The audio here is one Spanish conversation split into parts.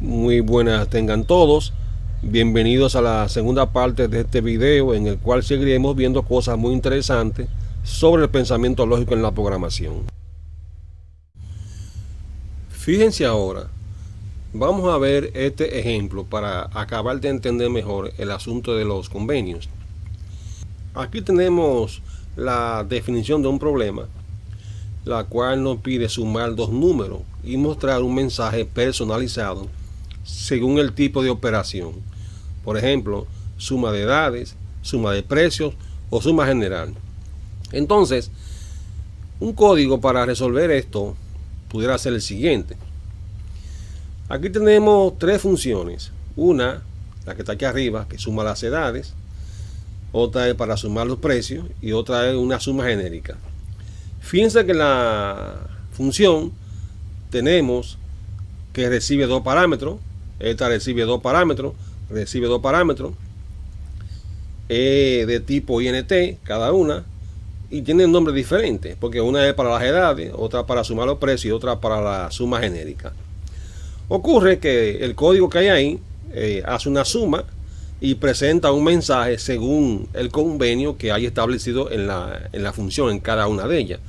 Muy buenas tengan todos. Bienvenidos a la segunda parte de este video en el cual seguiremos viendo cosas muy interesantes sobre el pensamiento lógico en la programación. Fíjense ahora, vamos a ver este ejemplo para acabar de entender mejor el asunto de los convenios. Aquí tenemos la definición de un problema, la cual nos pide sumar dos números y mostrar un mensaje personalizado según el tipo de operación. Por ejemplo, suma de edades, suma de precios o suma general. Entonces, un código para resolver esto pudiera ser el siguiente. Aquí tenemos tres funciones. Una, la que está aquí arriba, que suma las edades. Otra es para sumar los precios y otra es una suma genérica. Fíjense que en la función tenemos que recibe dos parámetros. Esta recibe dos parámetros, de tipo INT cada una, y tienen nombres diferentes, porque una es para las edades, otra para sumar los precios y otra para la suma genérica. Ocurre que el código que hay ahí hace una suma y presenta un mensaje según el convenio que hay establecido en la función, en cada una de ellas.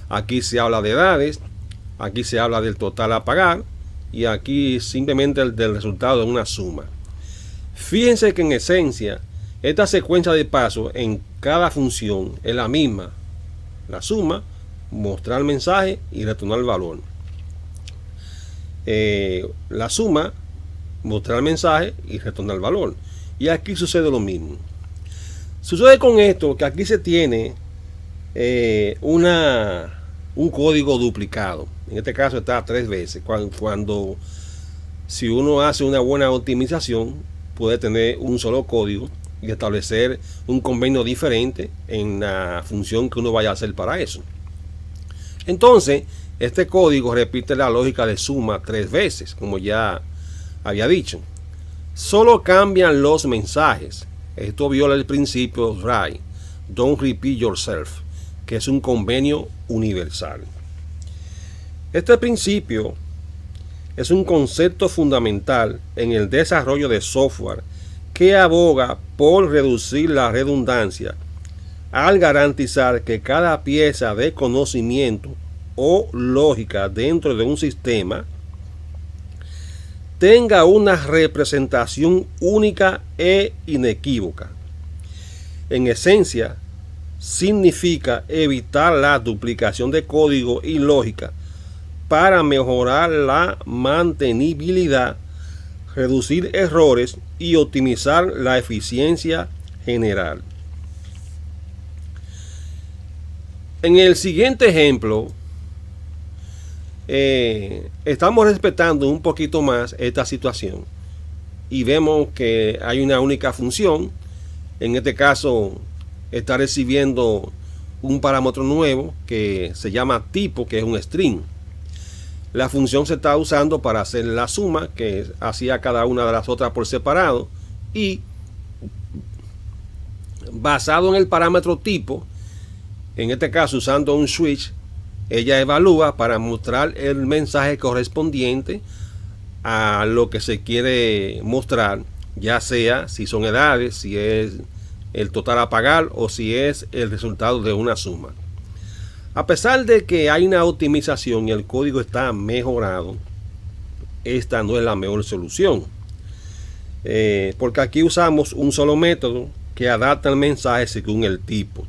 Aquí se habla de edades, aquí se habla del total a pagar, y aquí simplemente del resultado de una suma. Fíjense que en esencia esta secuencia de pasos en cada función es la misma: la suma, mostrar el mensaje y retornar el valor. La suma, mostrar el mensaje y retornar el valor. Y aquí sucede lo mismo. Sucede con esto que aquí se tiene un código duplicado. En este caso está 3 veces. Cuando si uno hace una buena optimización, puede tener un solo código y establecer un convenio diferente en la función que uno vaya a hacer para eso. Entonces, este código repite la lógica de suma 3 veces, como ya había dicho. Solo cambian los mensajes. Esto viola el principio RAI, Don't Repeat Yourself, que es un convenio universal. Este principio es un concepto fundamental en el desarrollo de software que aboga por reducir la redundancia al garantizar que cada pieza de conocimiento o lógica dentro de un sistema tenga una representación única e inequívoca. En esencia, significa evitar la duplicación de código y lógica para mejorar la mantenibilidad, reducir errores y optimizar la eficiencia general. En el siguiente ejemplo, estamos respetando un poquito más esta situación y vemos que hay una única función. En este caso está recibiendo un parámetro nuevo que se llama tipo, que es un string. La función se está usando para hacer la suma que hacía cada una de las otras por separado, y basado en el parámetro tipo, en este caso usando un switch, ella evalúa para mostrar el mensaje correspondiente a lo que se quiere mostrar, ya sea si son edades, si es el total a pagar o si es el resultado de una suma. A pesar de que hay una optimización y el código está mejorado, esta no es la mejor solución, porque aquí usamos un solo método que adapta el mensaje según el tipo.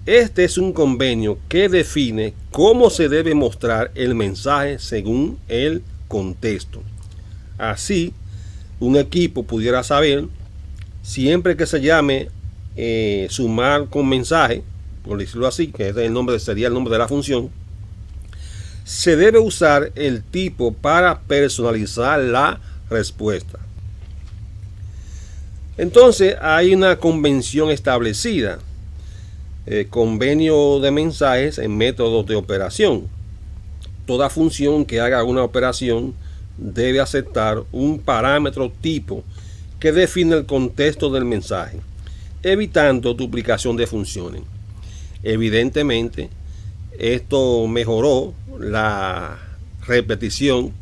Este es un convenio que define cómo se debe mostrar el mensaje según el contexto. Así, un equipo pudiera saber, siempre que se llame sumar con mensaje, por decirlo así, que es sería el nombre de la función, se debe usar el tipo para personalizar la respuesta. Entonces hay una convención establecida, convenio de mensajes en métodos de operación. Toda función que haga una operación debe aceptar un parámetro tipo que define el contexto del mensaje, evitando duplicación de funciones. Evidentemente, esto mejoró la repetición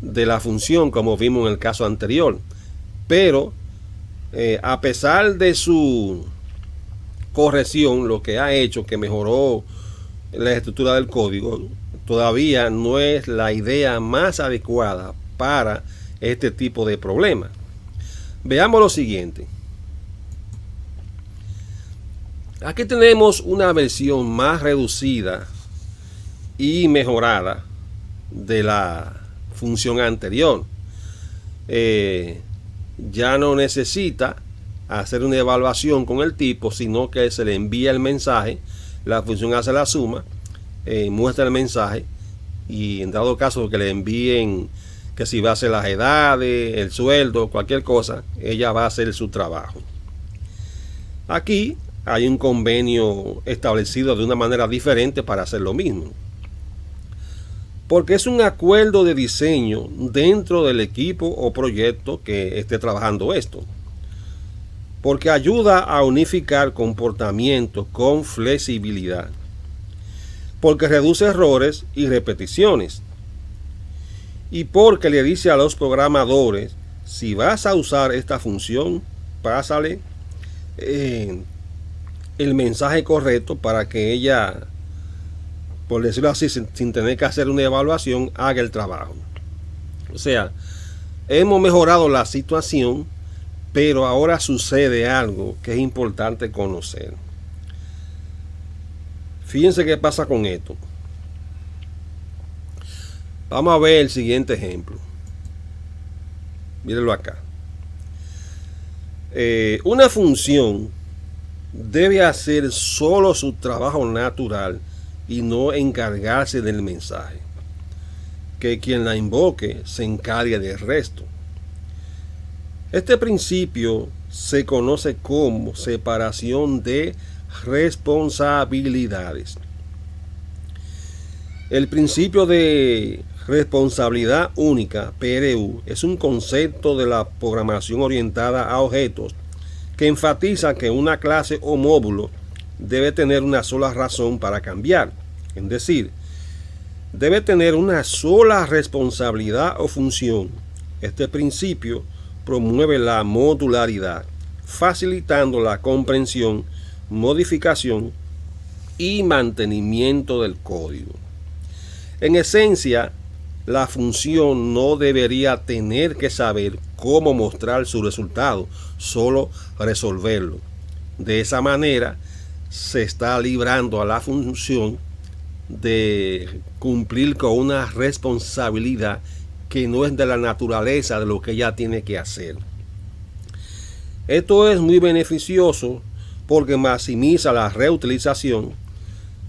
de la función, como vimos en el caso anterior. Pero a pesar de su corrección, lo que ha hecho que mejoró la estructura del código, todavía no es la idea más adecuada para este tipo de problema. Veamos lo siguiente. Aquí tenemos una versión más reducida y mejorada de la función anterior. Ya no necesita hacer una evaluación con el tipo, sino que se le envía el mensaje, la función hace la suma, muestra el mensaje, y en dado caso que le envíen que si va a hacer las edades, el sueldo, cualquier cosa, ella va a hacer su trabajo. Aquí hay un convenio establecido de una manera diferente para hacer lo mismo, porque es un acuerdo de diseño dentro del equipo o proyecto que esté trabajando esto, porque ayuda a unificar comportamientos con flexibilidad, porque reduce errores y repeticiones, y porque le dice a los programadores: si vas a usar esta función, pásale el mensaje correcto para que ella, por decirlo así, sin tener que hacer una evaluación, haga el trabajo. O sea, hemos mejorado la situación, pero ahora sucede algo que es importante conocer. Fíjense qué pasa con esto. Vamos a ver el siguiente ejemplo. Mírenlo acá. Una función debe hacer solo su trabajo natural y no encargarse del mensaje. Que quien la invoque se encargue del resto. Este principio se conoce como separación de responsabilidades. El principio de responsabilidad única, PRU, es un concepto de la programación orientada a objetos que enfatiza que una clase o módulo debe tener una sola razón para cambiar, es decir, debe tener una sola responsabilidad o función. Este principio promueve la modularidad, facilitando la comprensión, modificación y mantenimiento del código. En esencia, la función no debería tener que saber cómo mostrar su resultado, solo resolverlo. De esa manera, se está librando a la función de cumplir con una responsabilidad que no es de la naturaleza de lo que ella tiene que hacer. Esto es muy beneficioso porque maximiza la reutilización.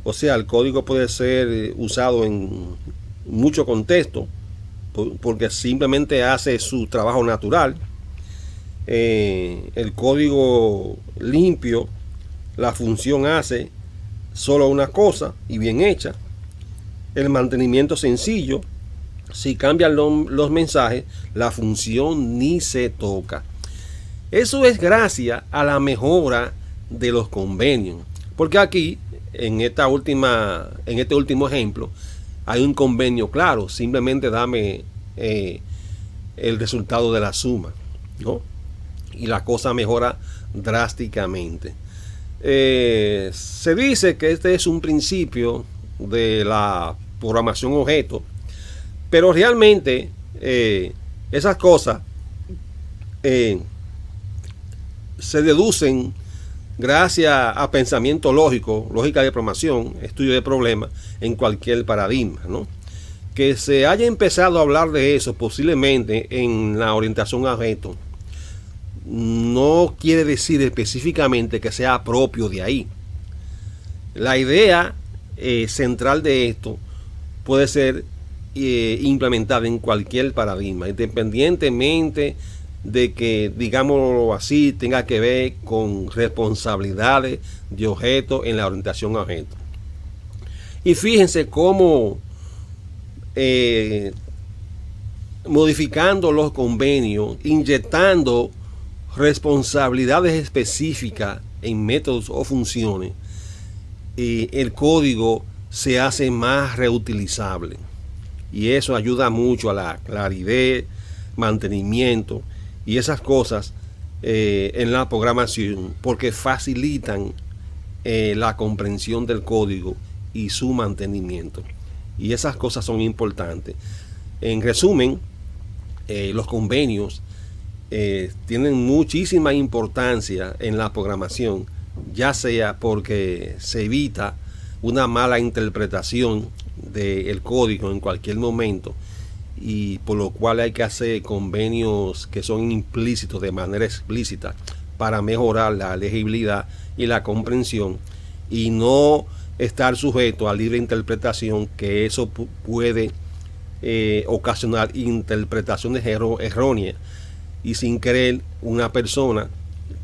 O sea, el código puede ser usado en mucho contexto porque simplemente hace su trabajo natural. El código limpio, la función hace solo una cosa y bien hecha. El mantenimiento sencillo, si cambian los mensajes, la función ni se toca. Eso es gracias a la mejora de los convenios, porque aquí en este último ejemplo hay un convenio claro: simplemente dame el resultado de la suma, ¿no? Y la cosa mejora drásticamente. Se dice que este es un principio de la programación objeto, pero realmente esas cosas se deducen gracias a pensamiento lógico, lógica de programación, estudio de problemas en cualquier paradigma, ¿no? Que se haya empezado a hablar de eso posiblemente en la orientación a objetos no quiere decir específicamente que sea propio de ahí. La idea central de esto puede ser implementada en cualquier paradigma, independientemente de que, digámoslo así, tenga que ver con responsabilidades de objetos en la orientación a objetos. Y fíjense cómo modificando los convenios, inyectando responsabilidades específicas en métodos o funciones, el código se hace más reutilizable y eso ayuda mucho a la claridad, mantenimiento y esas cosas en la programación, porque facilitan la comprensión del código y su mantenimiento, y esas cosas son importantes. En resumen, los convenios tienen muchísima importancia en la programación, ya sea porque se evita una mala interpretación del código en cualquier momento, y por lo cual hay que hacer convenios que son implícitos de manera explícita para mejorar la legibilidad y la comprensión, y no estar sujeto a libre interpretación, que eso puede ocasionar interpretaciones erróneas, y sin querer una persona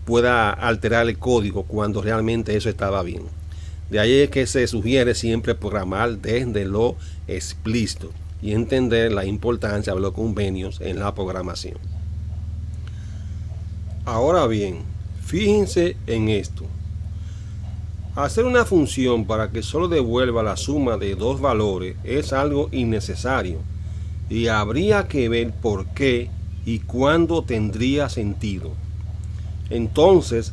pueda alterar el código cuando realmente eso estaba bien. De ahí es que se sugiere siempre programar desde lo explícito y entender la importancia de los convenios en la programación. Ahora bien, fíjense en esto. Hacer una función para que solo devuelva la suma de dos valores es algo innecesario, y habría que ver por qué y cuándo tendría sentido. Entonces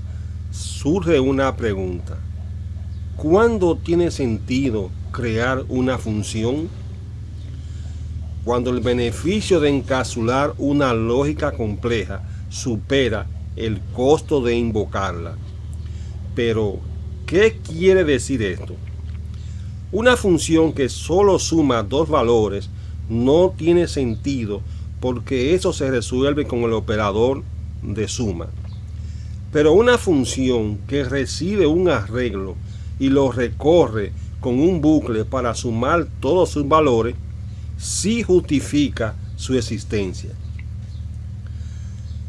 surge una pregunta: ¿cuándo tiene sentido crear una función? Cuando el beneficio de encapsular una lógica compleja supera el costo de invocarla. Pero, ¿qué quiere decir esto? Una función que solo suma dos valores no tiene sentido, porque eso se resuelve con el operador de suma. Pero una función que recibe un arreglo y lo recorre con un bucle para sumar todos sus valores, sí justifica su existencia.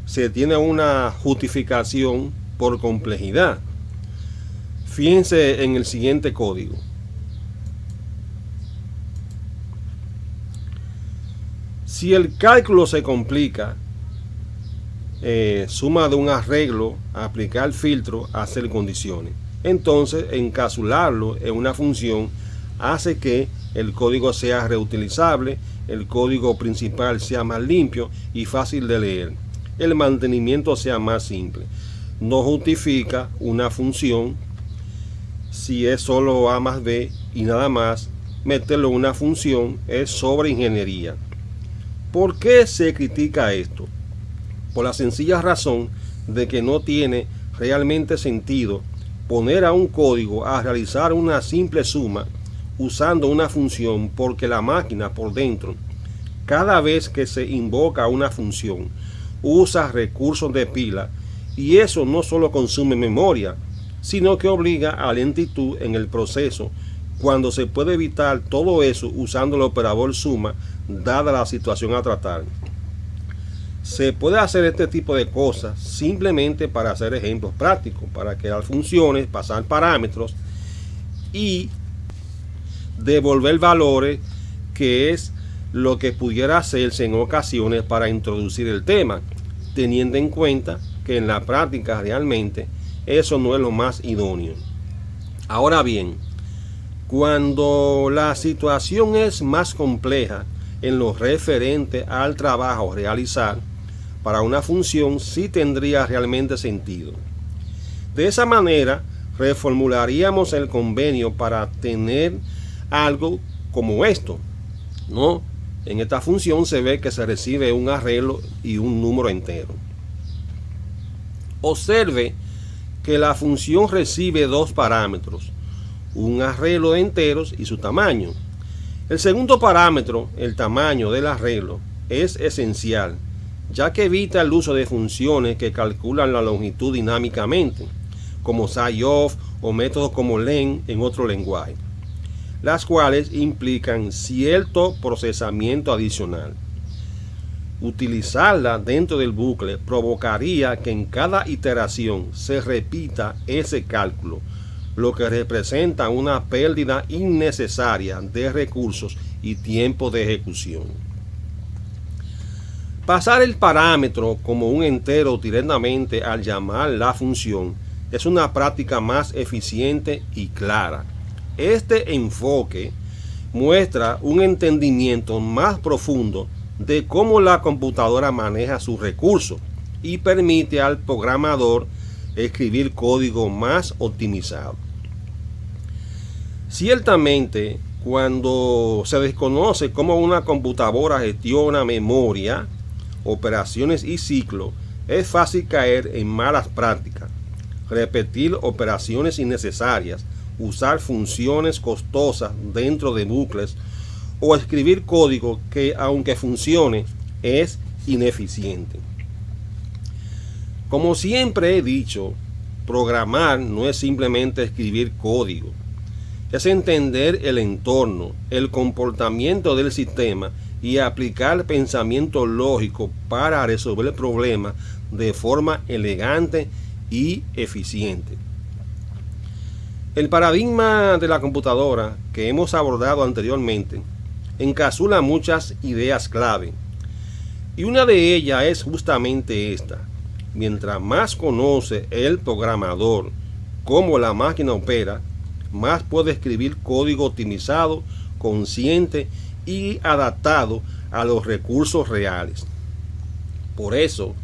Se tiene una justificación por complejidad. Fíjense en el siguiente código. Si el cálculo se complica, suma de un arreglo, aplicar filtro, hacer condiciones. Entonces, encapsularlo en una función hace que el código sea reutilizable, el código principal sea más limpio y fácil de leer, el mantenimiento sea más simple. No justifica una función si es solo A más B y nada más. Meterlo en una función es sobre ingeniería. ¿Por qué se critica esto? Por la sencilla razón de que no tiene realmente sentido poner a un código a realizar una simple suma usando una función, porque la máquina por dentro, cada vez que se invoca una función, usa recursos de pila, y eso no solo consume memoria, sino que obliga a lentitud en el proceso, cuando se puede evitar todo eso usando el operador suma, dada la situación a tratar. Se puede hacer este tipo de cosas simplemente para hacer ejemplos prácticos, para crear funciones, pasar parámetros y devolver valores, que es lo que pudiera hacerse en ocasiones para introducir el tema, teniendo en cuenta que en la práctica realmente eso no es lo más idóneo. Ahora bien, cuando la situación es más compleja en lo referente al trabajo a realizar, para una función sí tendría realmente sentido. De esa manera, reformularíamos el convenio para tener algo como esto, ¿no? En esta función se ve que se recibe un arreglo y un número entero. Observe que la función recibe dos parámetros, un arreglo de enteros y su tamaño. El segundo parámetro, el tamaño del arreglo, es esencial, ya que evita el uso de funciones que calculan la longitud dinámicamente, como sci-off o métodos como len en otro lenguaje, las cuales implican cierto procesamiento adicional. Utilizarla dentro del bucle provocaría que en cada iteración se repita ese cálculo, lo que representa una pérdida innecesaria de recursos y tiempo de ejecución. Pasar el parámetro como un entero directamente al llamar la función es una práctica más eficiente y clara. Este enfoque muestra un entendimiento más profundo de cómo la computadora maneja sus recursos y permite al programador escribir código más optimizado. Ciertamente, cuando se desconoce cómo una computadora gestiona memoria, operaciones y ciclos, es fácil caer en malas prácticas, repetir operaciones innecesarias, usar funciones costosas dentro de bucles o escribir código que, aunque funcione, es ineficiente. Como siempre he dicho, programar no es simplemente escribir código, es entender el entorno, el comportamiento del sistema y aplicar pensamiento lógico para resolver el problema de forma elegante y eficiente. El paradigma de la computadora que hemos abordado anteriormente encapsula muchas ideas clave, y una de ellas es justamente esta: mientras más conoce el programador cómo la máquina opera, más puede escribir código optimizado, consciente y adaptado a los recursos reales. Por eso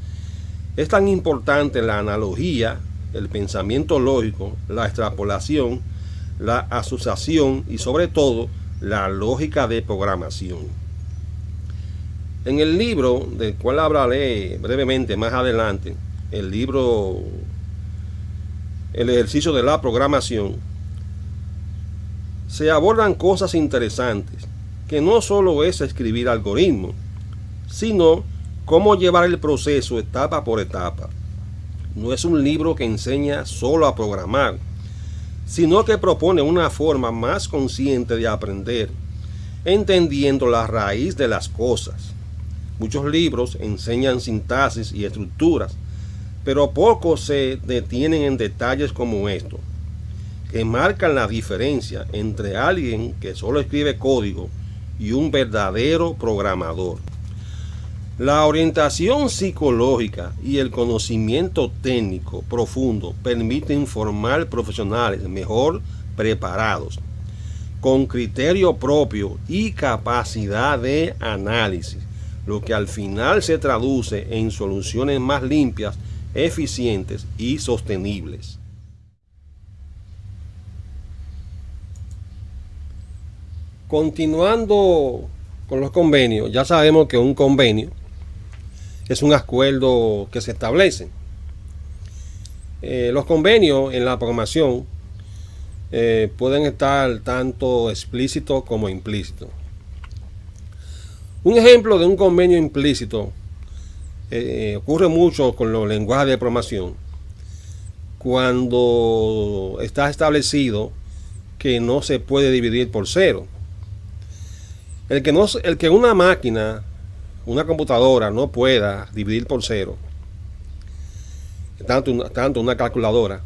es tan importante la analogía, el pensamiento lógico, la extrapolación, la asociación y sobre todo la lógica de programación. En el libro, del cual hablaré brevemente más adelante, el libro El ejercicio de la programación, se abordan cosas interesantes, que no solo es escribir algoritmos, sino cómo llevar el proceso etapa por etapa. No es un libro que enseña solo a programar, sino que propone una forma más consciente de aprender, entendiendo la raíz de las cosas. Muchos libros enseñan sintaxis y estructuras, pero pocos se detienen en detalles como estos, que marcan la diferencia entre alguien que solo escribe código y un verdadero programador. La orientación psicológica y el conocimiento técnico profundo permiten formar profesionales mejor preparados, con criterio propio y capacidad de análisis, lo que al final se traduce en soluciones más limpias, eficientes y sostenibles. Continuando con los convenios, ya sabemos que un convenio es un acuerdo que se establece. Los convenios en la programación pueden estar tanto explícitos como implícitos. Un ejemplo de un convenio implícito ocurre mucho con los lenguajes de programación, cuando está establecido que no se puede dividir por cero. El que una máquina, una computadora, no pueda dividir por cero, tanto una calculadora,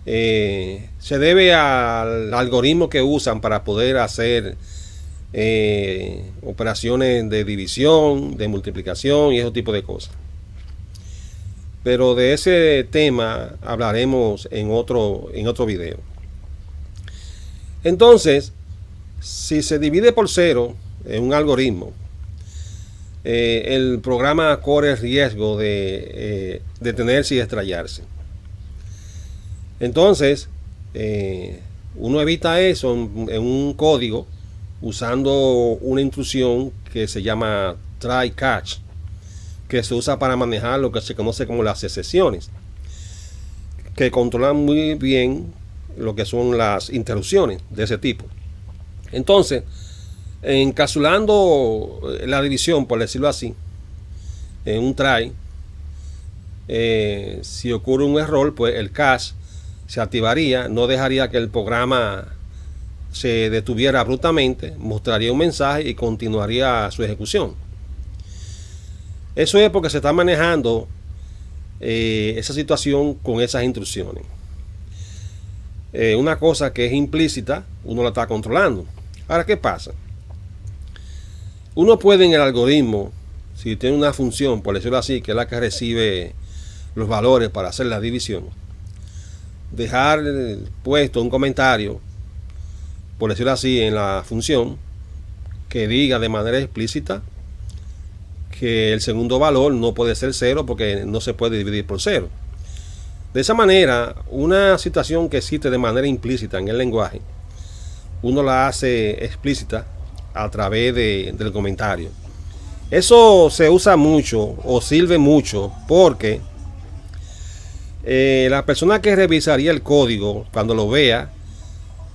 se debe al algoritmo que usan para poder hacer operaciones de división, de multiplicación y ese tipo de cosas. Pero de ese tema hablaremos en otro video. Entonces, si se divide por cero en un algoritmo, el programa corre el riesgo de detenerse y estrellarse. Entonces, uno evita eso en un código usando una instrucción que se llama try catch, que se usa para manejar lo que se conoce como las excepciones, que controlan muy bien lo que son las interrupciones de ese tipo. Entonces, encapsulando la división, por decirlo así, en un try, si ocurre un error, pues el catch se activaría, no dejaría que el programa se detuviera abruptamente, mostraría un mensaje y continuaría su ejecución. Eso es porque se está manejando esa situación con esas instrucciones. Una cosa que es implícita, uno la está controlando. Ahora, ¿qué pasa? Uno puede en el algoritmo, si tiene una función, por decirlo así, que es la que recibe los valores para hacer la división, dejar puesto un comentario por decirlo así, en la función, que diga de manera explícita que el segundo valor no puede ser 0 porque no se puede dividir por 0. De esa manera, una situación que existe de manera implícita en el lenguaje, uno la hace explícita a través del comentario. Eso se usa mucho o sirve mucho porque la persona que revisaría el código cuando lo vea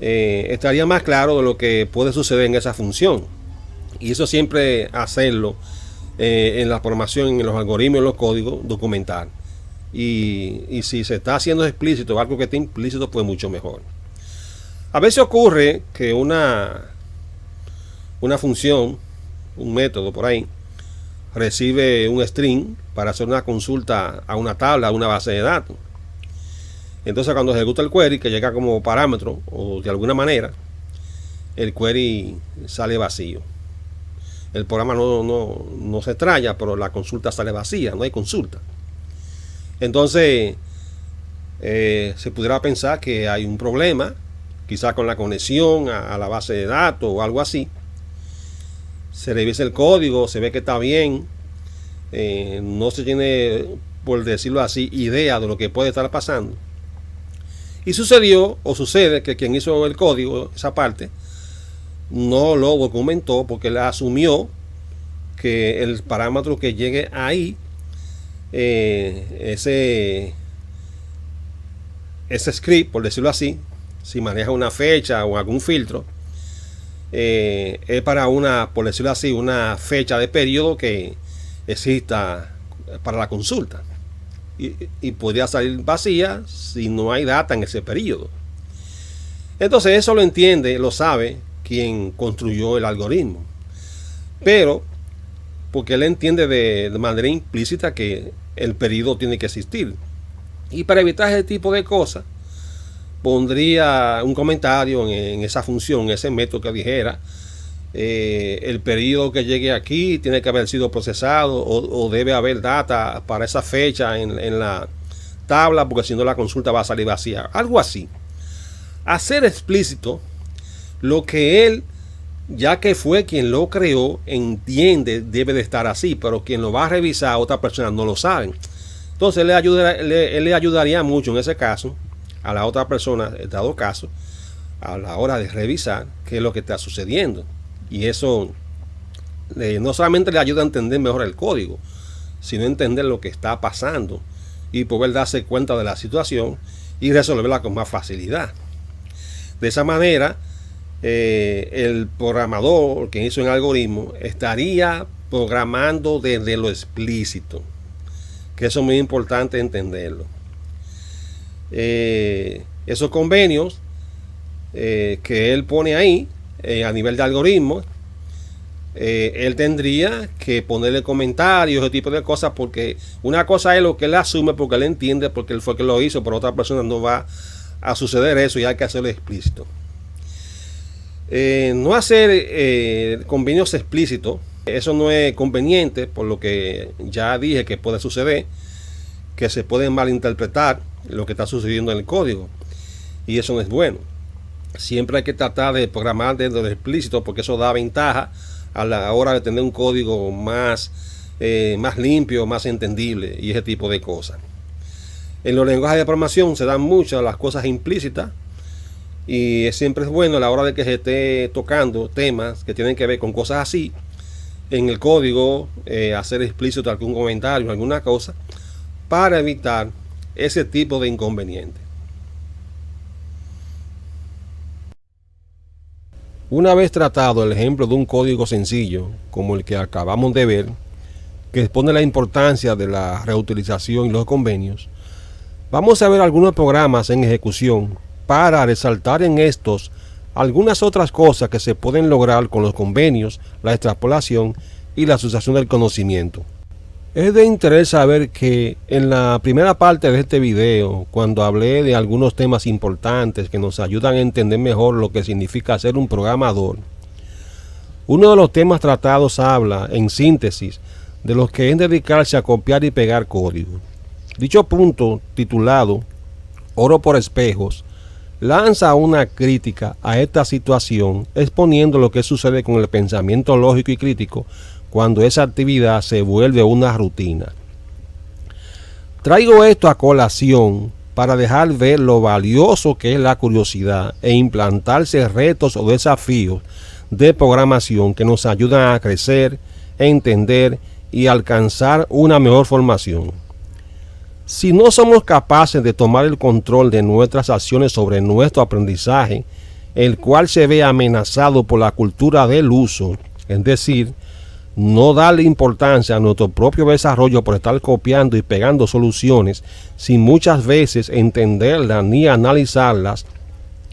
estaría más claro de lo que puede suceder en esa función. Y eso siempre hacerlo en la programación, en los algoritmos, en los códigos, documentar. Y si se está haciendo explícito algo que esté implícito, pues mucho mejor. A veces ocurre que una función, un método por ahí, recibe un string para hacer una consulta a una tabla, a una base de datos. Entonces cuando ejecuta el query, que llega como parámetro o de alguna manera, el query sale vacío. El programa no se extraña, pero la consulta sale vacía, no hay consulta. Entonces se pudiera pensar que hay un problema, quizás con la conexión a la base de datos o algo así. Se revisa el código, se ve que está bien, no se tiene, por decirlo así, idea de lo que puede estar pasando. Y sucedió o sucede que quien hizo el código, esa parte, no lo documentó porque él asumió que el parámetro que llegue ahí, ese script, por decirlo así, si maneja una fecha o algún filtro, es para una, por decirlo así, una fecha de periodo que exista para la consulta. Y podría salir vacía si no hay data en ese periodo. Entonces eso lo entiende, lo sabe quien construyó el algoritmo, pero porque él entiende de manera implícita que el periodo tiene que existir, y para evitar ese tipo de cosas pondría un comentario en esa función, en ese método que dijera el periodo que llegue aquí tiene que haber sido procesado o debe haber data para esa fecha en la tabla, porque si no la consulta va a salir vacía, algo así. Hacer explícito lo que él, ya que fue quien lo creó, entiende debe de estar así, pero quien lo va a revisar, otra persona no lo sabe. Entonces él le ayudaría mucho en ese caso a la otra persona, en dado caso, a la hora de revisar qué es lo que está sucediendo. Y eso no solamente le ayuda a entender mejor el código, sino a entender lo que está pasando y poder darse cuenta de la situación y resolverla con más facilidad. De esa manera, el programador que hizo el algoritmo estaría programando desde lo explícito, que eso es muy importante entenderlo. Esos convenios que él pone ahí a nivel de algoritmo, él tendría que ponerle comentarios, ese tipo de cosas, porque una cosa es lo que él asume porque él entiende, porque él fue que lo hizo, pero otra persona no va a suceder eso y hay que hacerlo explícito. No hacer convenios explícitos, eso no es conveniente, por lo que ya dije que puede suceder, que se puede malinterpretar lo que está sucediendo en el código, y eso no es bueno. Siempre hay que tratar de programar desde lo explícito, porque eso da ventaja a la hora de tener un código más limpio, más entendible y ese tipo de cosas. En los lenguajes de programación se dan muchas las cosas implícitas, y siempre es bueno a la hora de que se esté tocando temas que tienen que ver con cosas así en el código, hacer explícito algún comentario, alguna cosa, para evitar ese tipo de inconveniente. Una vez tratado el ejemplo de un código sencillo como el que acabamos de ver, que expone la importancia de la reutilización y los convenios, vamos a ver algunos programas en ejecución para resaltar en estos algunas otras cosas que se pueden lograr con los convenios, la extrapolación y la asociación del conocimiento. Es de interés saber que en la primera parte de este video, cuando hablé de algunos temas importantes que nos ayudan a entender mejor lo que significa ser un programador, uno de los temas tratados habla, en síntesis, de lo que es dedicarse a copiar y pegar código. Dicho punto, titulado Oro por espejos, lanza una crítica a esta situación, exponiendo lo que sucede con el pensamiento lógico y crítico cuando esa actividad se vuelve una rutina. Traigo esto a colación para dejar ver lo valioso que es la curiosidad e implantarse retos o desafíos de programación que nos ayudan a crecer, entender y alcanzar una mejor formación. Si no somos capaces de tomar el control de nuestras acciones sobre nuestro aprendizaje, el cual se ve amenazado por la cultura del uso, es decir, no darle importancia a nuestro propio desarrollo por estar copiando y pegando soluciones sin muchas veces entenderlas ni analizarlas,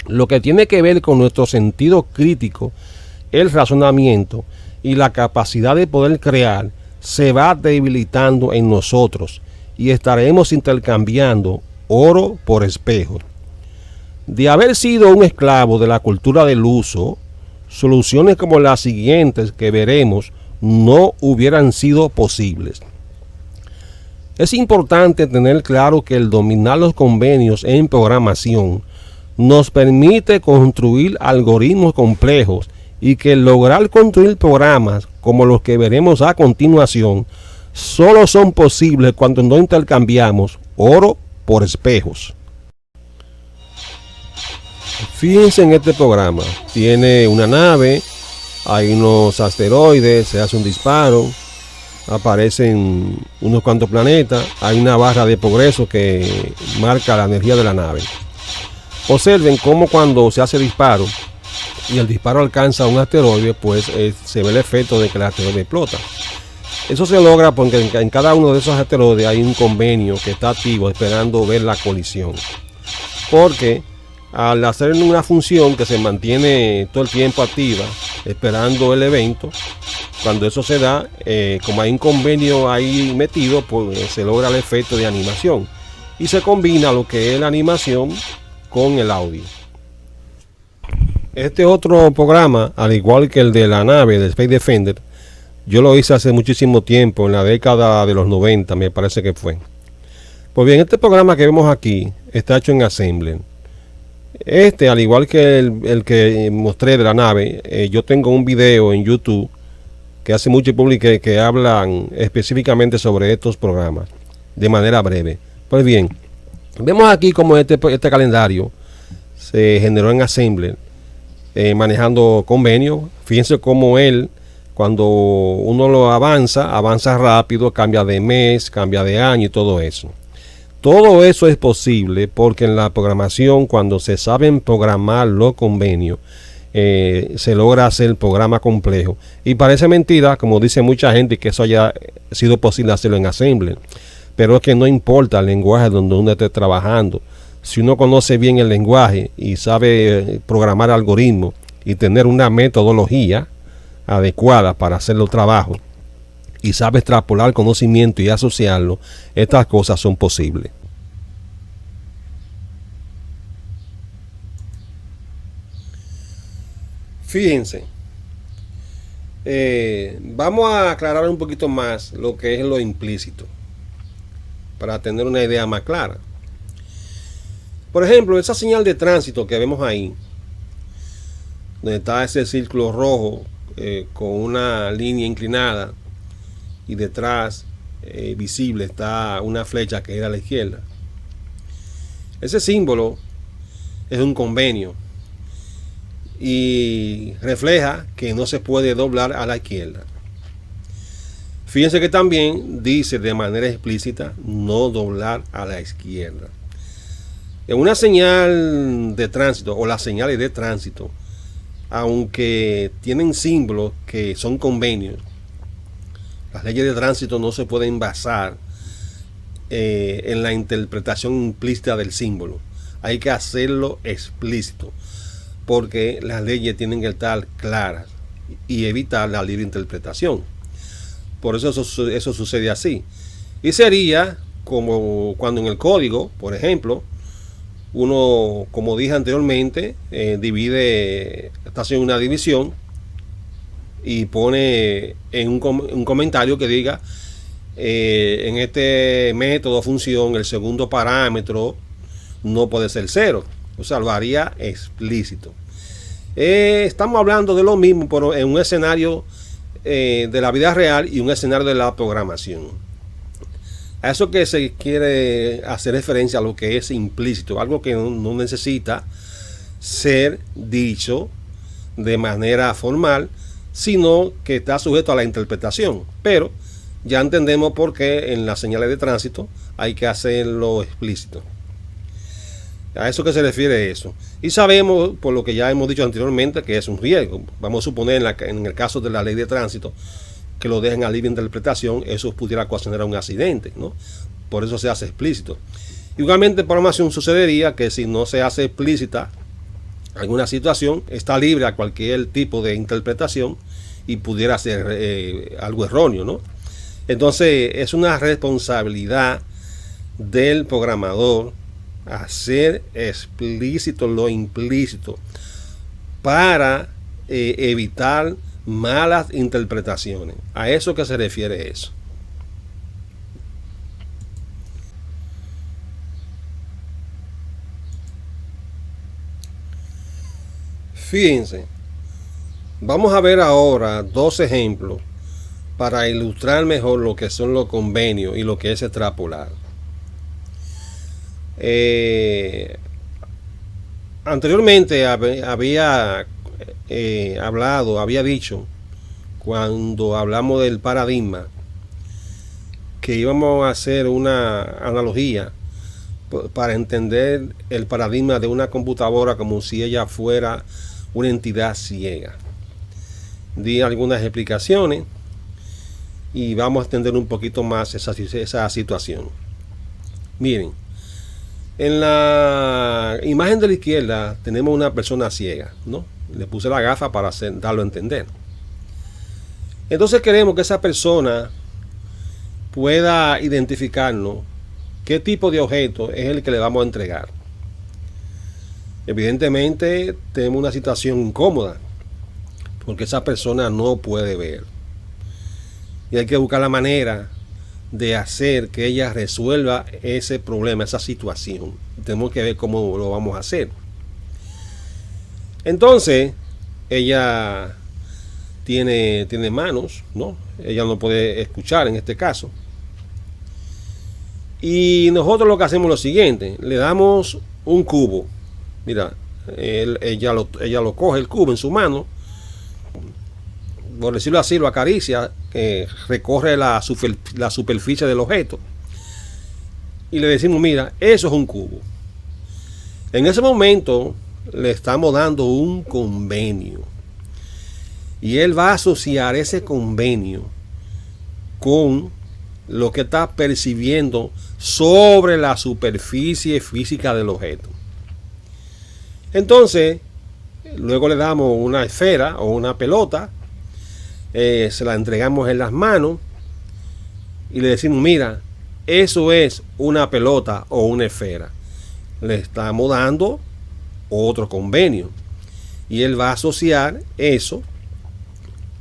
lo que tiene que ver con nuestro sentido crítico, el razonamiento y la capacidad de poder crear se va debilitando en nosotros y estaremos intercambiando oro por espejo. De haber sido un esclavo de la cultura del uso, soluciones como las siguientes que veremos no hubieran sido posibles. Es importante tener claro que el dominar los convenios en programación nos permite construir algoritmos complejos y que lograr construir programas como los que veremos a continuación solo son posibles cuando no intercambiamos oro por espejos. Fíjense en este programa, tiene una nave, hay unos asteroides, se hace un disparo, aparecen unos cuantos planetas, hay una barra de progreso que marca la energía de la nave. Observen cómo cuando se hace disparo y el disparo alcanza un asteroide, pues se ve el efecto de que el asteroide explota. Eso se logra porque en cada uno de esos asteroides hay un convenio que está activo esperando ver la colisión. Porque al hacer una función que se mantiene todo el tiempo activa, esperando el evento, cuando eso se da, como hay un convenio ahí metido, pues se logra el efecto de animación. Y se combina lo que es la animación con el audio. Este otro programa, al igual que el de la nave de Space Defender, yo lo hice hace muchísimo tiempo, en la década de los 90, me parece que fue. Pues bien, este programa que vemos aquí está hecho en Assembler. Al igual que el que mostré de la nave, yo tengo un video en YouTube que hace mucho publiqué que hablan específicamente sobre estos programas de manera breve. Pues bien, vemos aquí como este calendario se generó en Assembler, manejando convenios. Fíjense cómo cuando uno lo avanza rápido, cambia de mes, cambia de año y todo eso. Todo eso es posible porque en la programación, cuando se saben programar los convenios, se logra hacer el programa complejo. Y parece mentira, como dice mucha gente, que eso haya sido posible hacerlo en Assembler. Pero es que no importa el lenguaje donde uno esté trabajando. Si uno conoce bien el lenguaje y sabe programar algoritmos y tener una metodología adecuada para hacer los trabajos, y sabe extrapolar conocimiento y asociarlo, estas cosas son posibles. Fíjense, vamos a aclarar un poquito más lo que es lo implícito, para tener una idea más clara. Por ejemplo, esa señal de tránsito que vemos ahí, donde está ese círculo rojo con una línea inclinada, y detrás visible está una flecha que era a la izquierda. Ese símbolo es un convenio y refleja que no se puede doblar a la izquierda. Fíjense que también dice de manera explícita no doblar a la izquierda. En una señal de tránsito o las señales de tránsito, aunque tienen símbolos que son convenios, las leyes de tránsito no se pueden basar en la interpretación implícita del símbolo. Hay que hacerlo explícito, porque las leyes tienen que estar claras y evitar la libre interpretación. Por eso eso sucede así. Y sería como cuando en el código, por ejemplo, uno, como dije anteriormente, está haciendo una división y pone en un comentario que diga en este método o función el segundo parámetro no puede ser 0. O sea, lo haría explícito. Estamos hablando de lo mismo, pero en un escenario de la vida real y un escenario de la programación. A eso que se quiere hacer referencia a lo que es implícito, algo que no necesita ser dicho de manera formal, sino que está sujeto a la interpretación. Pero ya entendemos por qué en las señales de tránsito hay que hacerlo explícito. A eso que se refiere eso. Y sabemos, por lo que ya hemos dicho anteriormente, que es un riesgo. Vamos a suponer en el caso de la ley de tránsito que lo dejen a libre interpretación, eso pudiera ocasionar un accidente, ¿no? Por eso se hace explícito. Igualmente, en programación sucedería que si no se hace explícita alguna situación, está libre a cualquier tipo de interpretación y pudiera ser algo erróneo, ¿no? Entonces, es una responsabilidad del programador hacer explícito lo implícito para evitar malas interpretaciones. A eso que se refiere eso. Fíjense, vamos a ver ahora dos ejemplos para ilustrar mejor lo que son los convenios y lo que es extrapolar. Anteriormente había dicho, cuando hablamos del paradigma, que íbamos a hacer una analogía para entender el paradigma de una computadora como si ella fuera una entidad ciega. Di algunas explicaciones y vamos a entender un poquito más esa situación. Miren, en la imagen de la izquierda tenemos una persona ciega, ¿no? Le puse la gafa para darlo a entender. Entonces queremos que esa persona pueda identificarnos qué tipo de objeto es el que le vamos a entregar. Evidentemente tenemos una situación incómoda porque esa persona no puede ver. Y hay que buscar la manera de hacer que ella resuelva ese problema, esa situación. Tenemos que ver cómo lo vamos a hacer. Entonces, ella tiene manos, ¿no? Ella no puede escuchar en este caso. Y nosotros lo que hacemos es lo siguiente: le damos un cubo. Mira, ella lo coge el cubo en su mano, por decirlo así, lo acaricia, recorre la superficie del objeto y le decimos, mira, eso es un cubo. En ese momento le estamos dando un convenio y él va a asociar ese convenio con lo que está percibiendo sobre la superficie física del objeto. Entonces, luego le damos una esfera o una pelota, se la entregamos en las manos y le decimos, mira, eso es una pelota o una esfera. Le estamos dando otro convenio y él va a asociar eso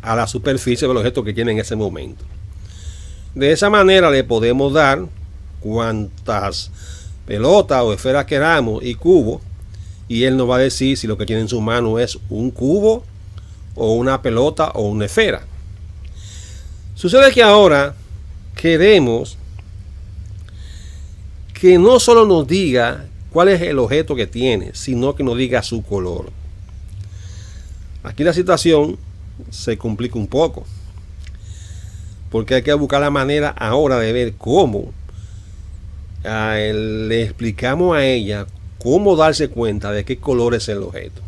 a la superficie del objeto que tiene en ese momento. De esa manera le podemos dar cuantas pelotas o esferas queramos y cubos, y él nos va a decir si lo que tiene en su mano es un cubo o una pelota o una esfera. Sucede que ahora queremos que no solo nos diga cuál es el objeto que tiene, sino que nos diga su color. Aquí la situación se complica un poco, porque hay que buscar la manera ahora de ver cómo le explicamos a ella cómo darse cuenta de qué color es el objeto.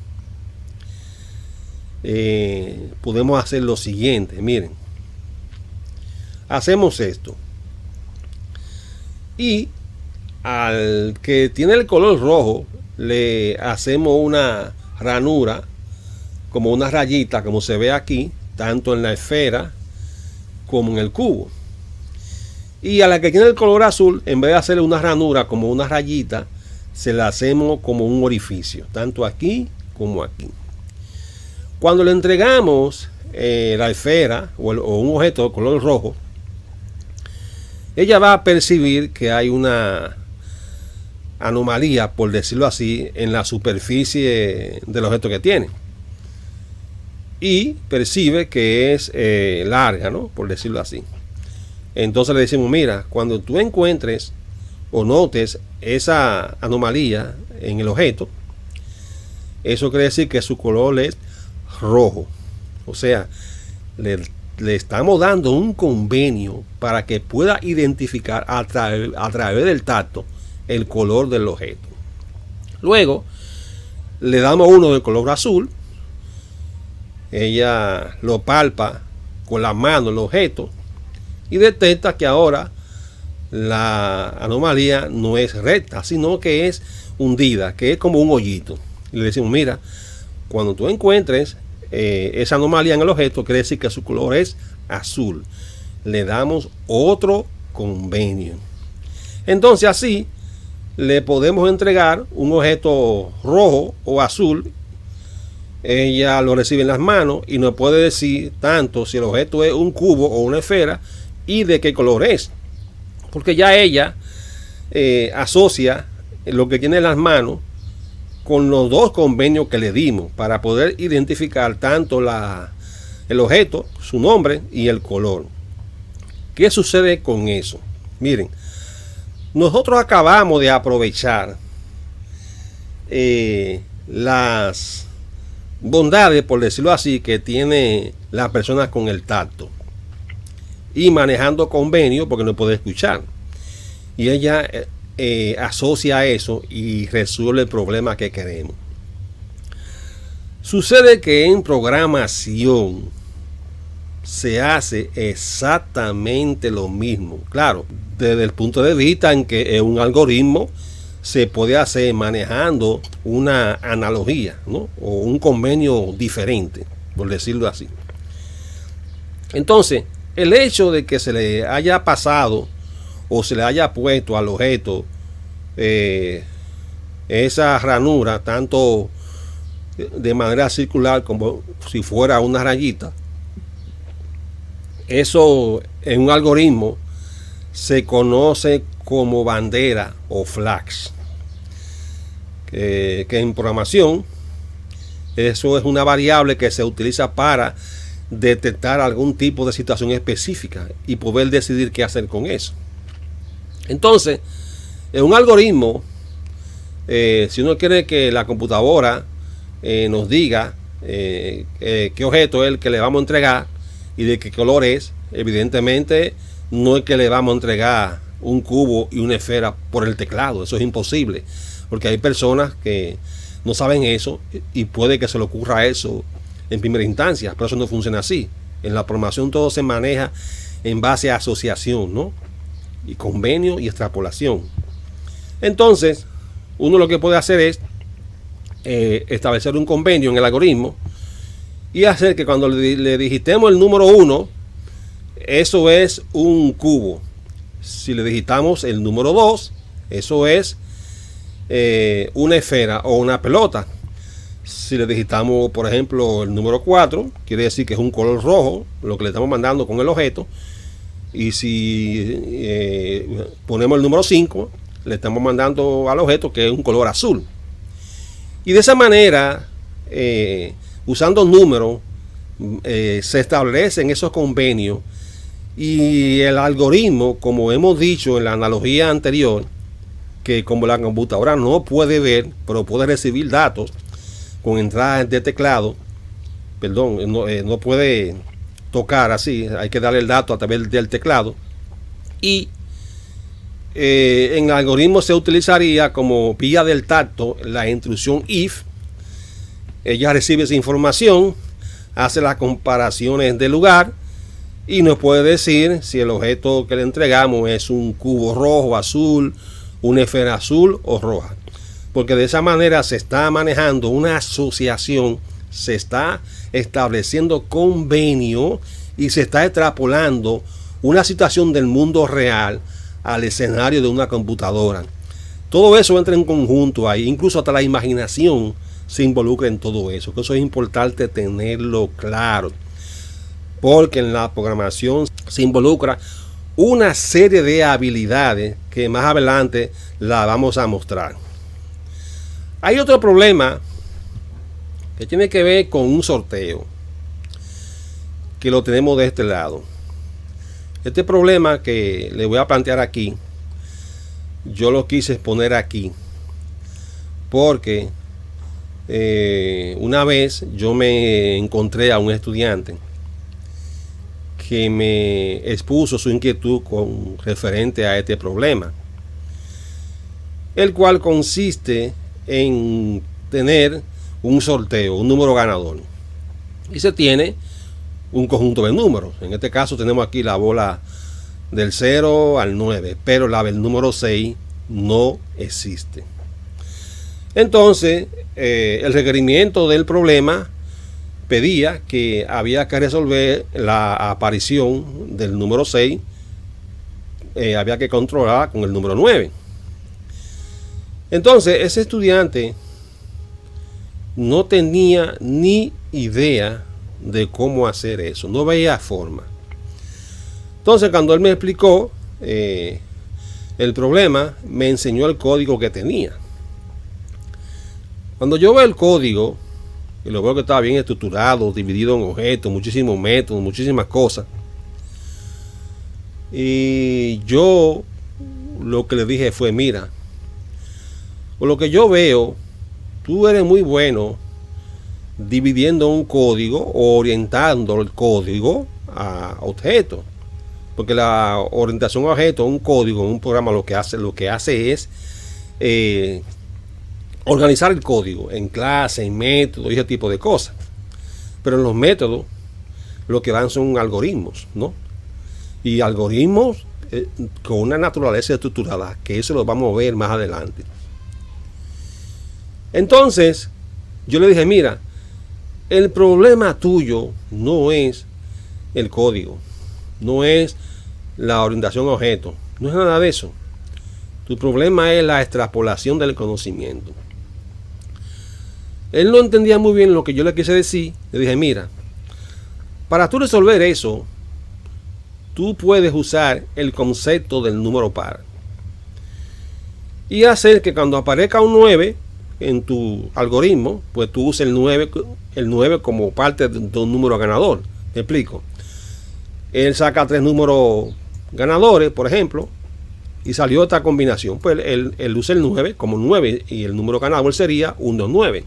Podemos hacer lo siguiente, miren, hacemos esto y al que tiene el color rojo le hacemos una ranura, como una rayita, como se ve aquí, tanto en la esfera como en el cubo. Y a la que tiene el color azul, en vez de hacerle una ranura como una rayita, se la hacemos como un orificio, tanto aquí como aquí. Cuando le entregamos la esfera o un objeto de color rojo, ella va a percibir que hay anomalía, por decirlo así, en la superficie del objeto que tiene. Y percibe que es larga, ¿no? Por decirlo así. Entonces le decimos, mira, cuando tú encuentres o notes esa anomalía en el objeto, eso quiere decir que su color es rojo. O sea, le estamos dando un convenio para que pueda identificar a través del tacto el color del objeto. Luego le damos uno de color azul. Ella lo palpa con la mano el objeto y detecta que ahora la anomalía no es recta, sino que es hundida, que es como un hoyito. Y le decimos, mira, cuando tú encuentres esa anomalía en el objeto, quiere decir que su color es azul. Le damos otro convenio. Entonces así le podemos entregar un objeto rojo o azul. Ella lo recibe en las manos y nos puede decir tanto si el objeto es un cubo o una esfera y de qué color es, porque ya ella asocia lo que tiene en las manos con los dos convenios que le dimos para poder identificar tanto el objeto, su nombre y el color. ¿Qué sucede con eso? Miren, nosotros acabamos de aprovechar las bondades, por decirlo así, que tiene la persona con el tacto y manejando convenio, porque no puede escuchar, y ella asocia eso y resuelve el problema que queremos. Sucede que en programación se hace exactamente lo mismo, claro, desde el punto de vista en que un algoritmo se puede hacer manejando una analogía, ¿no? O un convenio diferente, por decirlo así. Entonces, el hecho de que se le haya pasado o se le haya puesto al objeto esa ranura, tanto de manera circular como si fuera una rayita, eso en un algoritmo se conoce como bandera o flags, que en programación eso es una variable que se utiliza para detectar algún tipo de situación específica y poder decidir qué hacer con eso. Entonces, en un algoritmo, si uno quiere que la computadora nos diga qué objeto es el que le vamos a entregar y de qué color es, evidentemente no es que le vamos a entregar un cubo y una esfera por el teclado. Eso es imposible, porque hay personas que no saben eso y puede que se le ocurra eso en primera instancia, pero eso no funciona así. En la programación todo se maneja en base a asociación, ¿no? Y convenio y extrapolación. Entonces, uno lo que puede hacer es establecer un convenio en el algoritmo y hacer que cuando le digitemos el número 1, eso es un cubo. Si le digitamos el número 2, eso es una esfera o una pelota. Si le digitamos, por ejemplo, el número 4, quiere decir que es un color rojo, lo que le estamos mandando con el objeto. Y si ponemos el número 5, le estamos mandando al objeto que es un color azul. Y de esa manera, usando números, se establecen esos convenios. Y el algoritmo, como hemos dicho en la analogía anterior, que como la computadora no puede ver, pero puede recibir datos con entradas de teclado, perdón, no puede tocar así, hay que darle el dato a través del teclado. Y en el algoritmo se utilizaría como vía del tacto la instrucción if. Ella recibe esa información, hace las comparaciones de lugar y nos puede decir si el objeto que le entregamos es un cubo rojo, azul, una esfera azul o roja. Porque de esa manera se está manejando una asociación, se está estableciendo convenio y se está extrapolando una situación del mundo real al escenario de una computadora. Todo eso entra en conjunto ahí, incluso hasta la imaginación se involucra en todo eso. Eso es importante tenerlo claro, porque en la programación se involucra una serie de habilidades que más adelante la vamos a mostrar. Hay otro problema que tiene que ver con un sorteo, que lo tenemos de este lado. Este problema que le voy a plantear aquí, yo lo quise exponer aquí porque una vez yo me encontré a un estudiante que me expuso su inquietud con referente a este problema, el cual consiste en tener un sorteo, un número ganador, y se tiene un conjunto de números. En este caso tenemos aquí la bola del 0 al 9, pero la del número 6 no existe. Entonces el requerimiento del problema pedía que había que resolver la aparición del número 6, había que controlar con el número 9. Entonces ese estudiante no tenía ni idea de cómo hacer eso, no veía forma. Entonces cuando él me explicó el problema, me enseñó el código que tenía. Cuando yo veo el código y lo veo que estaba bien estructurado, dividido en objetos, muchísimos métodos, muchísimas cosas, y yo lo que le dije fue: mira, por lo que yo veo, tú eres muy bueno dividiendo un código o orientando el código a objetos, porque la orientación a objetos, un código, un programa, lo que hace es organizar el código en clase, en métodos y ese tipo de cosas. Pero en los métodos lo que dan son algoritmos, ¿no? Y algoritmos con una naturaleza estructurada, que eso lo vamos a ver más adelante. Entonces yo le dije: mira, el problema tuyo no es el código, no es la orientación a objetos, no es nada de eso. Tu problema es la extrapolación del conocimiento. Él no entendía muy bien lo que yo le quise decir. Le dije: mira, para tú resolver eso, tú puedes usar el concepto del número par y hacer que cuando aparezca un 9 en tu algoritmo, pues tú uses el 9 como parte de un número ganador. ¿Me explico? Él saca 3 números ganadores, por ejemplo, y salió esta combinación. Pues él usa el 9 como 9 y el número ganador sería 1, 9.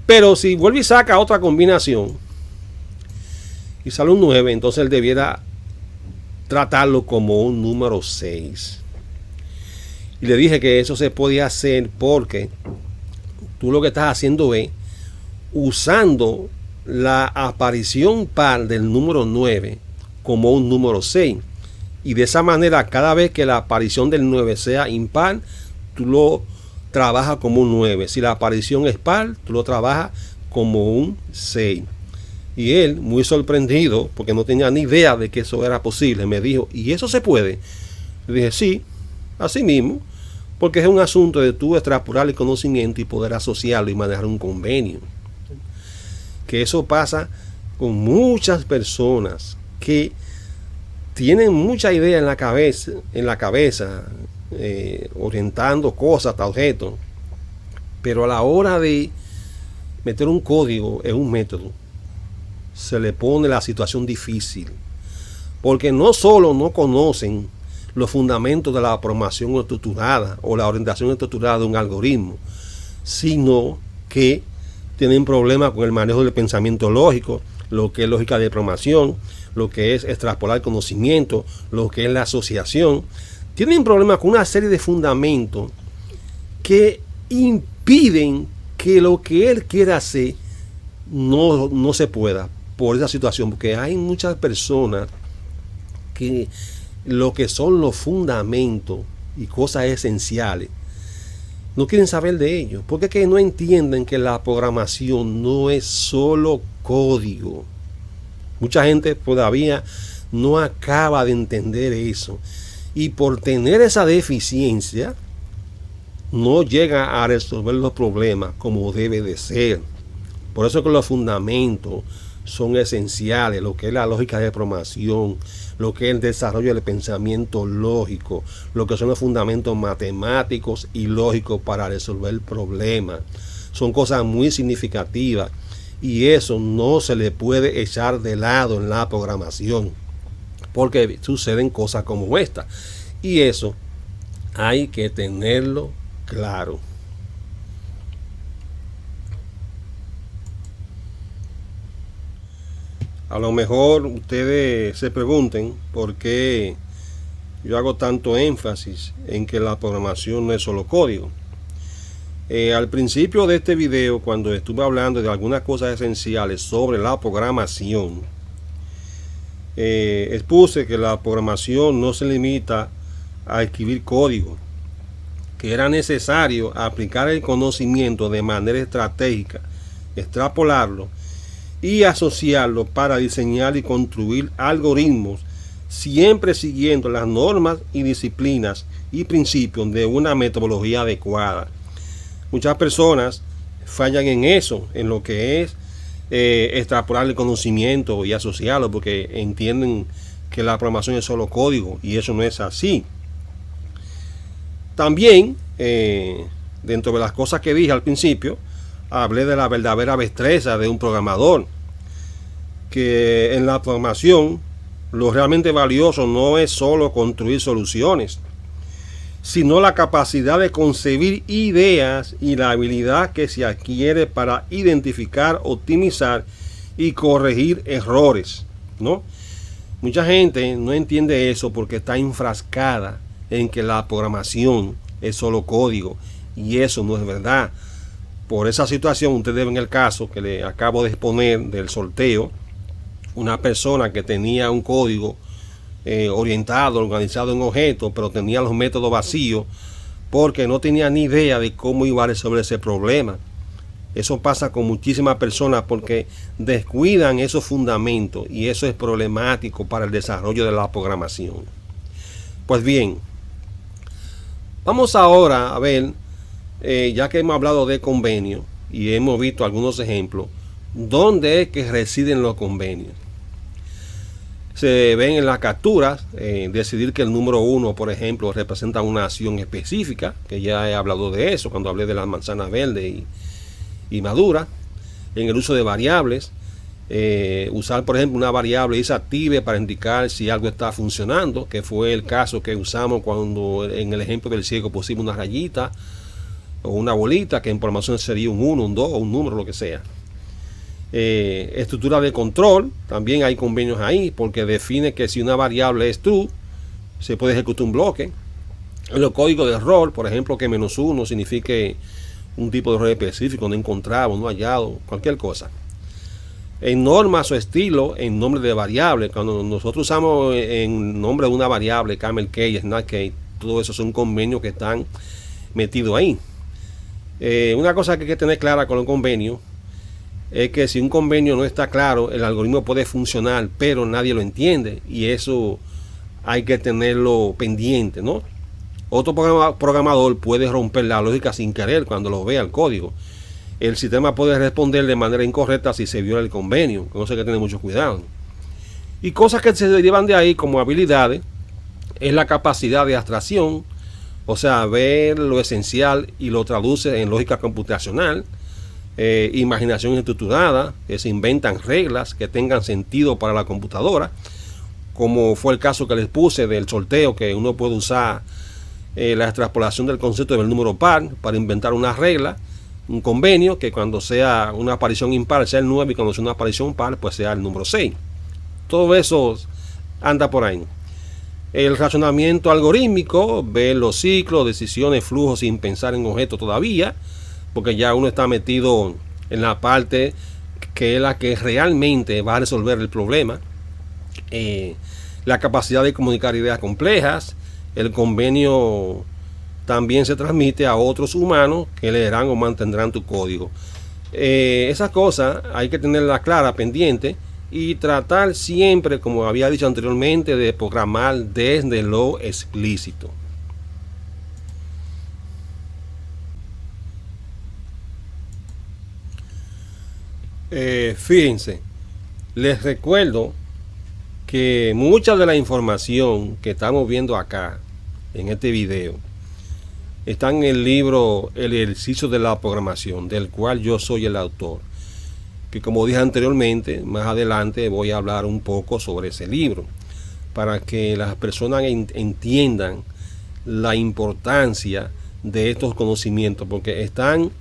Pero si vuelve y saca otra combinación y sale un 9, entonces él debiera tratarlo como un número 6. Y le dije que eso se podía hacer porque tú lo que estás haciendo es usando la aparición par del número 9 como un número 6. Y de esa manera, cada vez que la aparición del 9 sea impar, tú lo trabajas como un 9. Si la aparición es par, tú lo trabajas como un 6. Y él, muy sorprendido, porque no tenía ni idea de que eso era posible, me dijo: ¿y eso se puede? Le dije: sí, así mismo, porque es un asunto de tú extrapolar el conocimiento y poder asociarlo y manejar un convenio. Que eso pasa con muchas personas que tienen mucha idea en la cabeza, orientando cosas hasta objetos, pero a la hora de meter un código en un método, se le pone la situación difícil, porque no solo no conocen los fundamentos de la programación estructurada o la orientación estructurada de un algoritmo, sino que tienen problemas con el manejo del pensamiento lógico, lo que es lógica de programación, lo que es extrapolar conocimiento, lo que es la asociación. Tienen problemas con una serie de fundamentos que impiden que lo que él quiera hacer no se pueda por esa situación, porque hay muchas personas que lo que son los fundamentos y cosas esenciales no quieren saber de ellos, porque es que no entienden que la programación no es solo código. Mucha gente todavía no acaba de entender eso, y por tener esa deficiencia no llega a resolver los problemas como debe de ser. Por eso que los fundamentos, son esenciales, lo que es la lógica de programación, lo que es el desarrollo del pensamiento lógico, lo que son los fundamentos matemáticos y lógicos para resolver problemas. Son cosas muy significativas y eso no se le puede echar de lado en la programación, porque suceden cosas como esta, y eso hay que tenerlo claro. A lo mejor ustedes se pregunten por qué yo hago tanto énfasis en que la programación no es solo código. Al principio de este video, cuando estuve hablando de algunas cosas esenciales sobre la programación, expuse que la programación no se limita a escribir código, que era necesario aplicar el conocimiento de manera estratégica, extrapolarlo y asociarlo para diseñar y construir algoritmos, siempre siguiendo las normas y disciplinas y principios de una metodología adecuada. Muchas personas fallan en eso, en lo que es extrapolar el conocimiento y asociarlo, porque entienden que la programación es solo código, y eso no es así. También, dentro de las cosas que dije al principio, hablé de la verdadera destreza de un programador, que en la programación lo realmente valioso no es solo construir soluciones, sino la capacidad de concebir ideas y la habilidad que se adquiere para identificar, optimizar y corregir errores, ¿no? Mucha gente no entiende eso porque está enfrascada en que la programación es solo código, y eso no es verdad. Por esa situación, ustedes ven el caso que le acabo de exponer del sorteo. Una persona que tenía un código orientado, organizado en objetos, pero tenía los métodos vacíos porque no tenía ni idea de cómo iba a resolver ese problema. Eso pasa con muchísimas personas porque descuidan esos fundamentos, y eso es problemático para el desarrollo de la programación. Pues bien, vamos ahora a ver, ya que hemos hablado de convenios y hemos visto algunos ejemplos, ¿dónde es que residen los convenios? Se ven en las capturas, decidir que el número 1, por ejemplo, representa una acción específica, que ya he hablado de eso cuando hablé de las manzanas verdes y maduras. En el uso de variables, usar, por ejemplo, una variable isActive para indicar si algo está funcionando, que fue el caso que usamos cuando en el ejemplo del ciego pusimos una rayita o una bolita, que en programación sería un 1, un 2 o un número, lo que sea. Estructura de control, también hay convenios ahí, porque define que si una variable es true, se puede ejecutar un bloque. En los códigos de error, por ejemplo, que -1 signifique un tipo de error específico, no encontrado, no hallado, cualquier cosa. En normas o estilo, en nombre de variable, cuando nosotros usamos en nombre de una variable, camel key, snap key, todo eso son convenios que están metidos ahí. Una cosa que hay que tener clara con los convenios es que si un convenio no está claro, el algoritmo puede funcionar, pero nadie lo entiende, y eso hay que tenerlo pendiente, ¿no? Otro programador puede romper la lógica sin querer cuando lo vea el código. El sistema puede responder de manera incorrecta si se viola el convenio, con eso hay que tener mucho cuidado. Y cosas que se derivan de ahí como habilidades es la capacidad de abstracción, o sea, ver lo esencial y lo traduce en lógica computacional. Imaginación estructurada, que se inventan reglas que tengan sentido para la computadora, como fue el caso que les puse del sorteo, que uno puede usar la extrapolación del concepto del número par para inventar una regla, un convenio, que cuando sea una aparición impar sea el 9 y cuando sea una aparición par pues sea el número 6. Todo eso anda por ahí. El razonamiento algorítmico, ver los ciclos, decisiones, flujos sin pensar en objetos todavía, porque ya uno está metido en la parte que es la que realmente va a resolver el problema. La capacidad de comunicar ideas complejas. El convenio también se transmite a otros humanos que leerán o mantendrán tu código. Esas cosas hay que tenerlas claras, pendientes, y tratar siempre, como había dicho anteriormente, de programar desde lo explícito. Fíjense, Les recuerdo que mucha de la información que estamos viendo acá en este video está en el libro El ejercicio de la programación, del cual yo soy el autor, que como dije anteriormente, más adelante voy a hablar un poco sobre ese libro para que las personas entiendan la importancia de estos conocimientos, porque están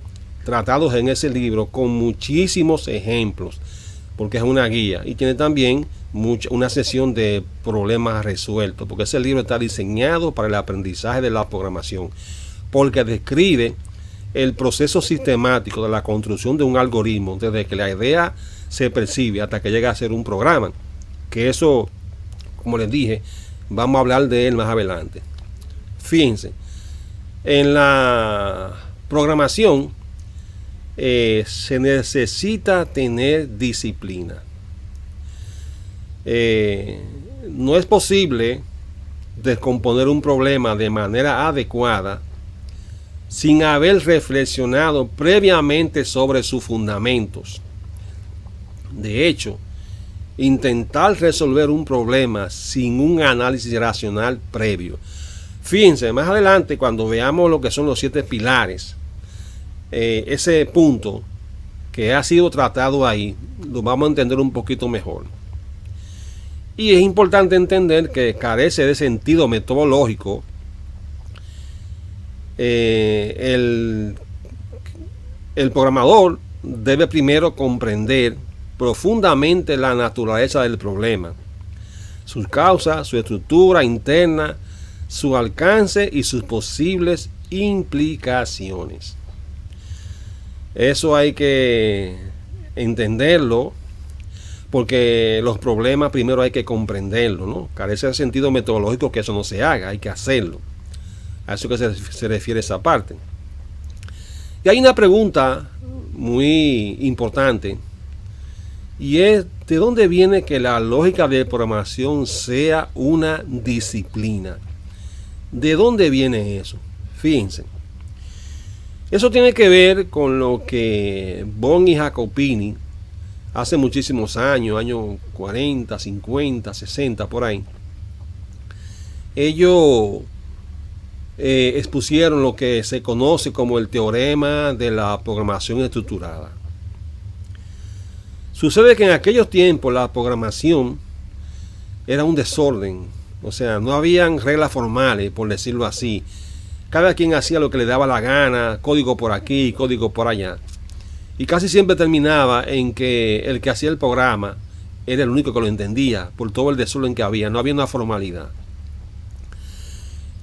tratados en ese libro con muchísimos ejemplos, porque es una guía y tiene también una sesión de problemas resueltos, porque ese libro está diseñado para el aprendizaje de la programación, porque describe el proceso sistemático de la construcción de un algoritmo desde que la idea se percibe hasta que llega a ser un programa, que eso, como les dije, vamos a hablar de él más adelante. Fíjense, en la programación se necesita tener disciplina. No es posible descomponer un problema de manera adecuada sin haber reflexionado previamente sobre sus fundamentos. De hecho, intentar resolver un problema sin un análisis racional previo. Fíjense, más adelante cuando veamos lo que son los 7 pilares, ese punto que ha sido tratado ahí, lo vamos a entender un poquito mejor. Y es importante entender que carece de sentido metodológico el programador debe primero comprender profundamente la naturaleza del problema, sus causas, su estructura interna, su alcance y sus posibles implicaciones. Eso hay que entenderlo, porque los problemas primero hay que comprenderlo, ¿no? Carece de sentido metodológico que eso no se haga, hay que hacerlo. A eso que se refiere esa parte. Y hay una pregunta muy importante, y es: ¿de dónde viene que la lógica de programación sea una disciplina? ¿De dónde viene eso? Fíjense. Eso tiene que ver con lo que Bohm y Jacopini hace muchísimos años, años 40, 50, 60, por ahí. Ellos expusieron lo que se conoce como el teorema de la programación estructurada. Sucede que en aquellos tiempos la programación era un desorden, o sea, no habían reglas formales, por decirlo así. Cada quien hacía lo que le daba la gana, código por aquí, código por allá. Y casi siempre terminaba en que el que hacía el programa era el único que lo entendía, por todo el desorden que había, no había una formalidad.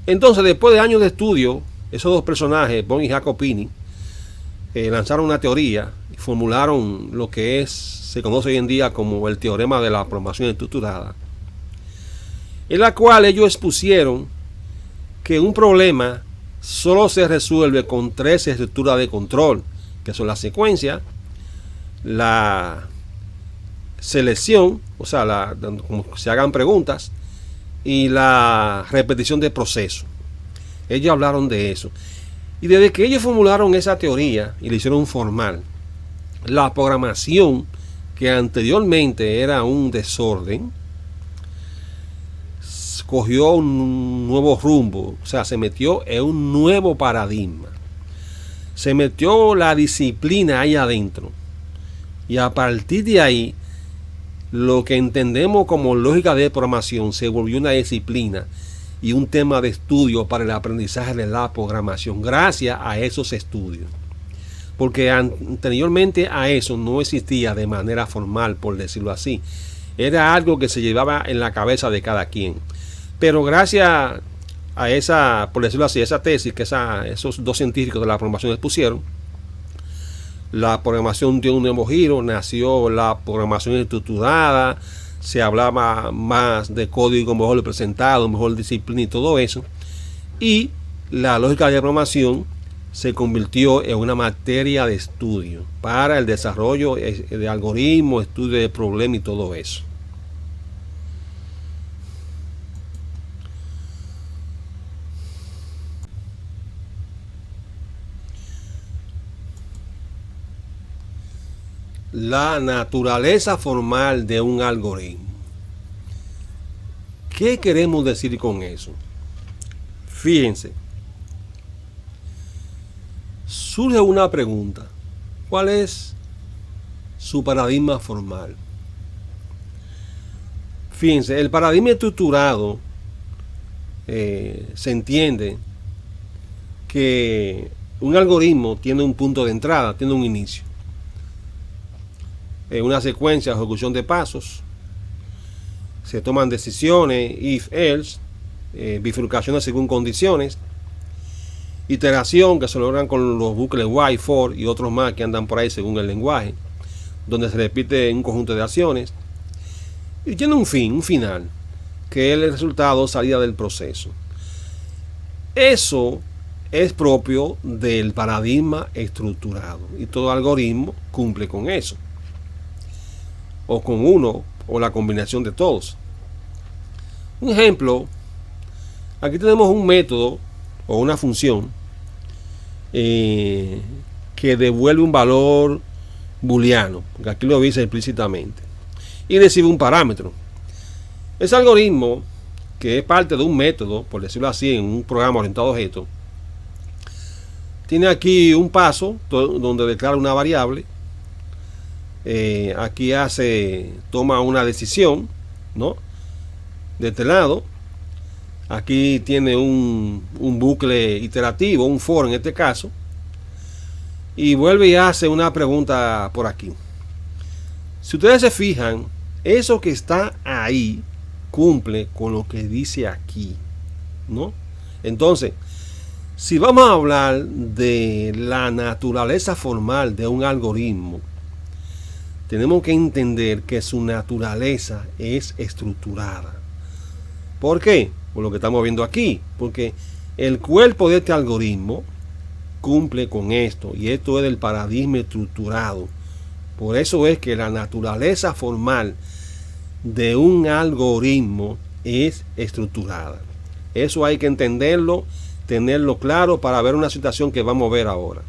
Entonces, después de años de estudio, esos dos personajes, Bohm y Jacopini, lanzaron una teoría y formularon lo que se conoce hoy en día como el teorema de la programación estructurada, en la cual ellos expusieron que un problema solo se resuelve con 3 estructuras de control, que son la secuencia, la selección, o sea, como se hagan preguntas, y la repetición de proceso. Ellos hablaron de eso. Y desde que ellos formularon esa teoría y la hicieron formal, la programación, que anteriormente era un desorden, cogió un nuevo rumbo, o sea, se metió en un nuevo paradigma. Se metió la disciplina ahí adentro. Y a partir de ahí, lo que entendemos como lógica de programación se volvió una disciplina y un tema de estudio para el aprendizaje de la programación, gracias a esos estudios. Porque anteriormente a eso no existía de manera formal, por decirlo así. Era algo que se llevaba en la cabeza de cada quien. Pero gracias a esa, por decirlo así, esa tesis que esos dos científicos de la programación expusieron, la programación dio un nuevo giro, nació la programación estructurada, se hablaba más de código mejor representado, mejor disciplina y todo eso. Y la lógica de programación se convirtió en una materia de estudio para el desarrollo de algoritmos, estudio de problemas y todo eso. la naturaleza formal de un algoritmo. ¿Qué queremos decir con eso? Fíjense, surge una pregunta: ¿cuál es su paradigma formal? Fíjense, el paradigma estructurado se entiende que un algoritmo tiene un punto de entrada, tiene un inicio, una secuencia de ejecución de pasos, se toman decisiones, if, else, bifurcaciones según condiciones, iteración que se logran con los bucles while, for y otros más que andan por ahí según el lenguaje, donde se repite un conjunto de acciones y tiene un fin, un final, que es el resultado, salida del proceso. Eso es propio del paradigma estructurado y todo algoritmo cumple con eso, o con uno o la combinación de todos. Un ejemplo, aquí tenemos un método o una función que devuelve un valor booleano, que aquí lo dice explícitamente, y recibe un parámetro. Ese algoritmo, que es parte de un método, por decirlo así, en un programa orientado a objetos, tiene aquí un paso donde declara una variable. Aquí toma una decisión, ¿no? De este lado. Aquí tiene un bucle iterativo, un for en este caso. Y vuelve y hace una pregunta por aquí. Si ustedes se fijan, eso que está ahí cumple con lo que dice aquí, ¿no? Entonces, si vamos a hablar de la naturaleza formal de un algoritmo, tenemos que entender que su naturaleza es estructurada. ¿Por qué? Por lo que estamos viendo aquí. Porque el cuerpo de este algoritmo cumple con esto, y esto es del paradigma estructurado. Por eso es que la naturaleza formal de un algoritmo es estructurada. Eso hay que entenderlo, tenerlo claro para ver una situación que vamos a ver ahora.